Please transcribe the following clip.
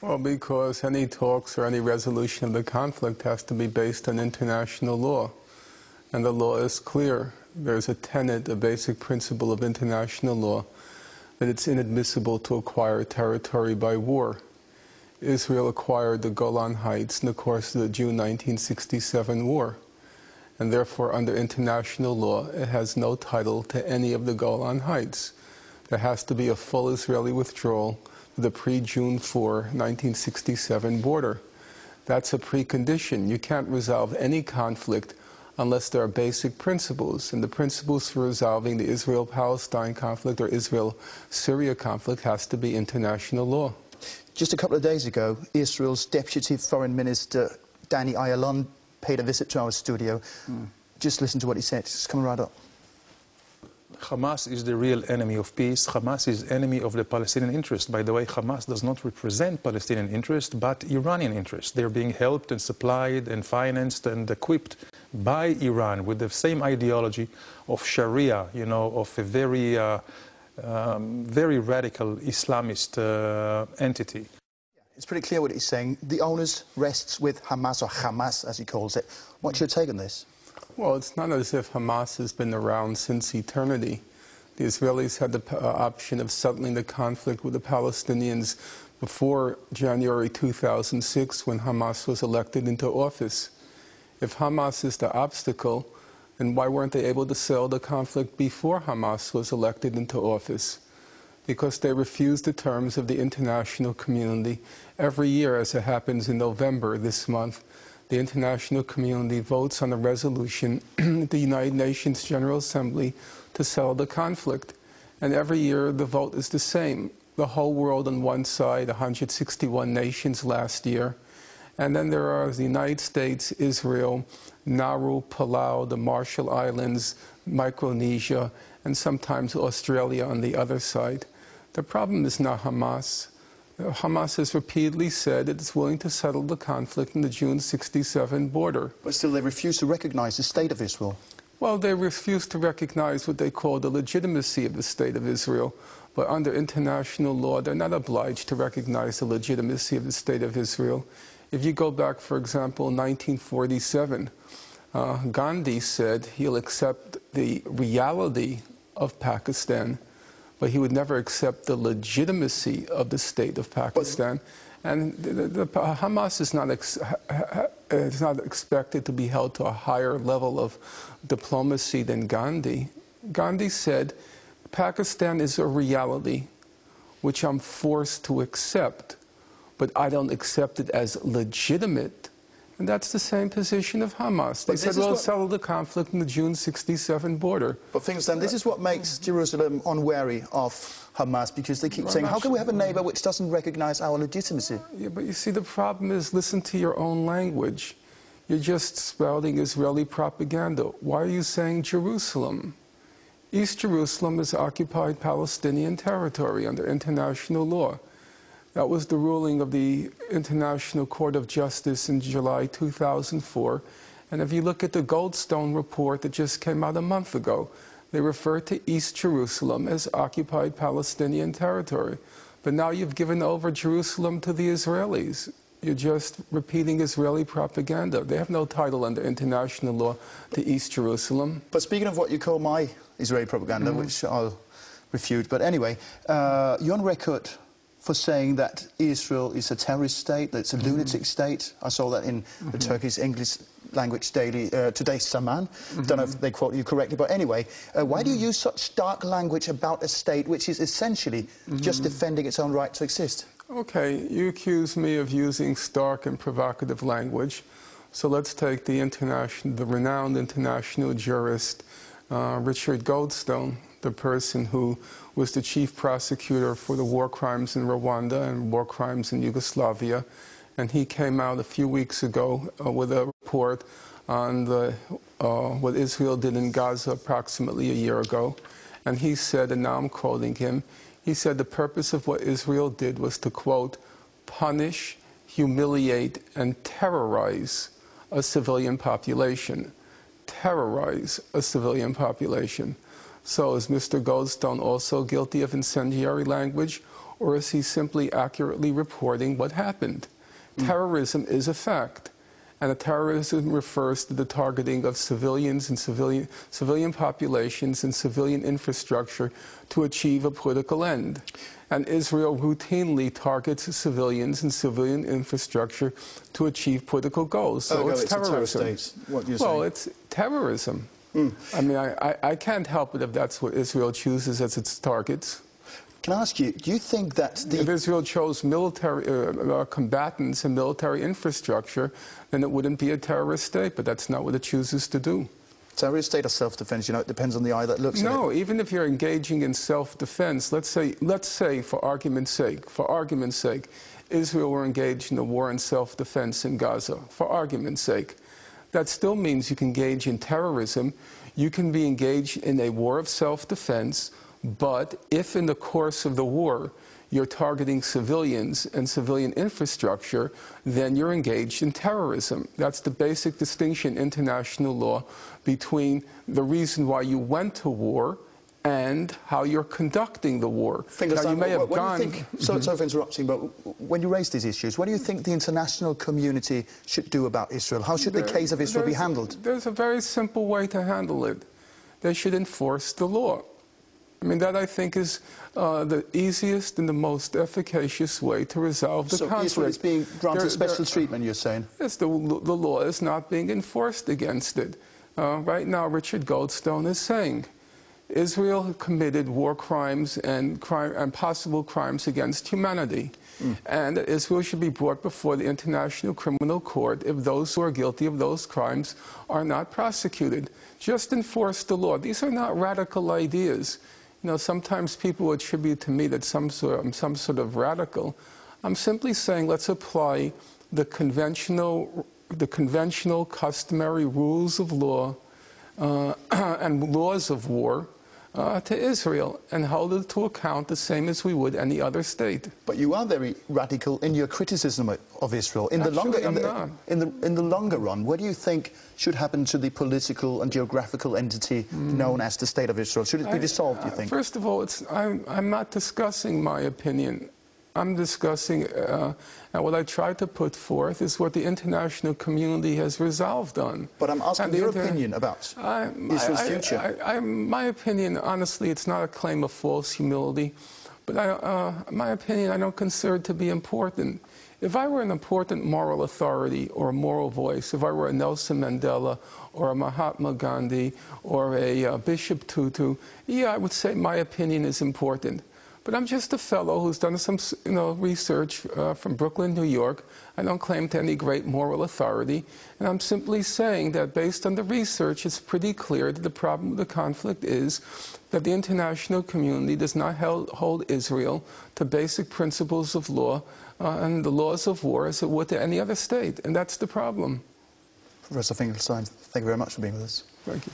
Well, because any talks or any resolution of the conflict has to be based on international law. And the law is clear. There's a tenet, a basic principle of international law, that it's inadmissible to acquire territory by war. Israel acquired the Golan Heights in the course of the June 1967 war. And therefore, under international law, it has no title to any of the Golan Heights. There has to be a full Israeli withdrawal to the pre-June 4, 1967 border. That's a precondition. You can't resolve any conflict unless there are basic principles. And the principles for resolving the Israel-Palestine conflict or Israel-Syria conflict has to be international law. Just a couple of days ago, Israel's Deputy Foreign Minister, Danny, paid a visit to our studio. Just listen to what he said. It's coming right up. Hamas is the real enemy of peace. Hamas is enemy of the Palestinian interest. By the way, Hamas does not represent Palestinian interest, but Iranian interest. They're being helped and supplied and financed and equipped by Iran with the same ideology of Sharia, you know, of a very, very radical Islamist entity. It's pretty clear what he's saying. The onus rests with Hamas, or Hamas as he calls it. What's your take on this? Well, it's not as if Hamas has been around since eternity. The Israelis had the option of settling the conflict with the Palestinians before January 2006, when Hamas was elected into office. If Hamas is the obstacle, then why weren't they able to settle the conflict before Hamas was elected into office? Because they refused the terms of the international community. Every year, as it happens in November this month, the international community votes on a resolution at the United Nations General Assembly to settle the conflict. And every year the vote is the same. The whole world on one side, 161 nations last year. And then there are the United States, Israel, Nauru, Palau, the Marshall Islands, Micronesia, and sometimes Australia on the other side. The problem is not Hamas. Hamas has repeatedly said it's willing to settle the conflict in the June 67 border. But still they refuse to recognize the state of Israel. Well, they refuse to recognize what they call the legitimacy of the state of Israel. But under international law, they're not obliged to recognize the legitimacy of the state of Israel. If you go back, for example, 1947, Gandhi said he'll accept the reality of Pakistan, but he would never accept the legitimacy of the state of Pakistan. And Hamas is not expected to be held to a higher level of diplomacy than Gandhi. Gandhi said, Pakistan is a reality which I'm forced to accept, but I don't accept it as legitimate. And that's the same position of Hamas. They said, well, settle the conflict in the June 67 border. But Finkelstein, this is what makes Jerusalem unwary of Hamas, because they keep saying, how can we have a neighbor which doesn't recognize our legitimacy? Yeah, but you see, the problem is, listen to your own language. You're just spouting Israeli propaganda. Why are you saying Jerusalem? East Jerusalem is occupied Palestinian territory under international law. That was the ruling of the International Court of Justice in July 2004. And if you look at the Goldstone report that just came out a month ago, they refer to East Jerusalem as occupied Palestinian territory. But now you've given over Jerusalem to the Israelis. You're just repeating Israeli propaganda. They have no title under international law to East Jerusalem. But speaking of what you call my Israeli propaganda, which I'll refute, but anyway, you're on record for saying that Israel is a terrorist state, that it's a lunatic state. I saw that in the Turkish English language daily today, Saman. Don't know if they quote you correctly, but anyway, why do you use such stark language about a state which is essentially just defending its own right to exist? Okay, you accuse me of using stark and provocative language. So let's take the renowned international jurist Richard Goldstone, the person who was the chief prosecutor for the war crimes in Rwanda and war crimes in Yugoslavia. And he came out a few weeks ago with a report on what Israel did in Gaza approximately a year ago. And he said, and now I'm quoting him, he said the purpose of what Israel did was to, quote, punish, humiliate, and terrorize a civilian population. Terrorize a civilian population. So is Mr. Goldstone also guilty of incendiary language? or is he simply accurately reporting what happened? Terrorism is a fact. And terrorism refers to the targeting of civilians and civilian populations and civilian infrastructure to achieve a political end. And Israel routinely targets civilians and civilian infrastructure to achieve political goals. So it's terrorism. A terror state. What do you Well, say? it's terrorism. I mean, I can't help it if that's what Israel chooses as its targets. Can I ask you, do you think that If Israel chose military combatants and military infrastructure, then it wouldn't be a terrorist state, but that's not what it chooses to do. terrorist state or self-defense, you know, it depends on the eye that looks at it? No, even if you're engaging in self-defense, let's say for argument's sake, Israel were engaged in a war in self-defense in Gaza, for argument's sake. That still means you can engage in terrorism. You can be engaged in a war of self-defense, but if in the course of the war you're targeting civilians and civilian infrastructure, then you're engaged in terrorism. That's the basic distinction in international law between the reason why you went to war and how you're conducting the war. Finkelstein, now, you may have what gone... do you think, sorry for interrupting, but when you raise these issues, what do you think the international community should do about Israel? How should the case of Israel be handled? There's a very simple way to handle it. They should enforce the law. I mean, that I think is the easiest and the most efficacious way to resolve the conflict. So Israel is being granted special treatment, you're saying? Yes, the law is not being enforced against it. Right now, Richard Goldstone is saying Israel committed war crimes and possible crimes against humanity. And that Israel should be brought before the International Criminal Court if those who are guilty of those crimes are not prosecuted. Just enforce the law. These are not radical ideas. You know, sometimes people attribute to me that I'm some sort of radical. I'm simply saying let's apply the conventional, customary rules of law and laws of war to Israel and hold it to account the same as we would any other state. But you are very radical in your criticism of Israel. In the longer run, what do you think should happen to the political and geographical entity known as the State of Israel? Should it be dissolved, do you think? First of all, I'm not discussing my opinion. I'm discussing, and what I try to put forth is what the international community has resolved on. But I'm asking your opinion about Israel's future. My opinion, honestly, it's not a claim of false humility, but my opinion I don't consider to be important. If I were an important moral authority or a moral voice, if I were a Nelson Mandela or a Mahatma Gandhi or a Bishop Tutu, yeah, I would say my opinion is important. But I'm just a fellow who's done some research from Brooklyn, New York. I don't claim to any great moral authority. And I'm simply saying that based on the research, it's pretty clear that the problem with the conflict is that the international community does not hold Israel to basic principles of law and the laws of war as it would to any other state. And that's the problem. Professor Finkelstein, thank you very much for being with us. Thank you.